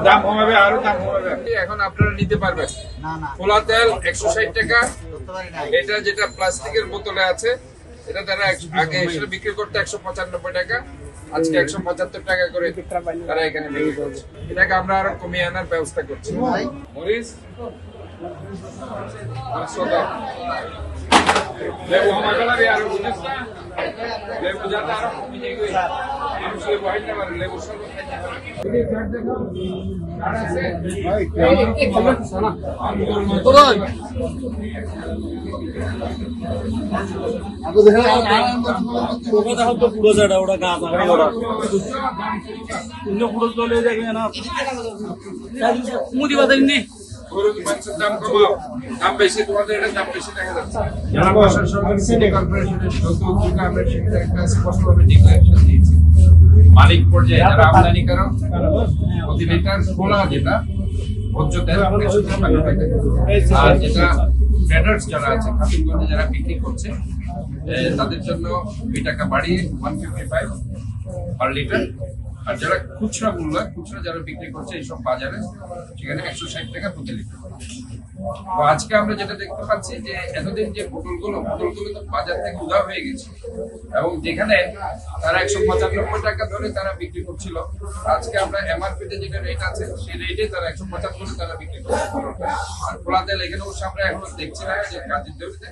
দাম কমাবে, আরো দাম কমাবে। এখন আপনারা নিতে পারবেন। খোলা তেল 160 টাকা। এটা যেটা প্লাস্টিকের বোতলে আছে, এটা তারা আগে হিসেবে বিক্রি করতে 195 টাকা, আজকে 175 টাকা করে তারা এখানে বিক্রি করছে। এটাকে আমরা আরো কমিয়ে আনার ব্যবস্থা করছি। মরিচ লেবু আমাকে লাগে আরো বুঝিস না, লেবু যাতে আরো কমিয়ে গেছে। মানুষ লেবু খাইতে পারে, লেবু শরবত খাইতে পারে। পুরো জায়গা ওটা গাছ পুরো চলে যাবে না মুদি বাজার নেই। দাম কমাও, দাম বেশি, তোমাদের এটা দাম বেশি দেখা যাচ্ছে। জেলা প্রশাসন সিটি কর্পোরেশনের যৌথ উদ্যোগে আমরা সেটা একটা স্পষ্টভাবে ডিক্লারেশন দিয়েছি। মালিক পর্যায়ে যারা আমদানিকারক প্রতি লিটার খোলা যেটা ভোজ্য তেল 110 টাকা থেকে, আর যেটা ট্রেডার্স যারা আছে খাতুনগঞ্জে যারা বিক্রি করছে তাদের জন্য 2 টাকা বাড়িয়ে 155 পার লিটার। আর যারা খুচরা মূল্য, খুচরা যারা বিক্রি করছে এইসব বাজারে, সেখানে 160 টাকা প্রতি লিটার। তো আজকে আমরা যেটা দেখতে পাচ্ছি যে এতদিন যে বোতলগুলো তো বাজার থেকে উধাও হয়ে গেছে, এবং যেখানে তারা 195 টাকা ধরে তারা বিক্রি করছিল, আজকে আমরা এমআরপি তে যেটা রেট আছে সেই রেটে তারা 175 তারা বিক্রি করছে। আর খোলা তেল এখানে অবশ্য আমরা এখনো দেখছি না যে কাজের জমিতে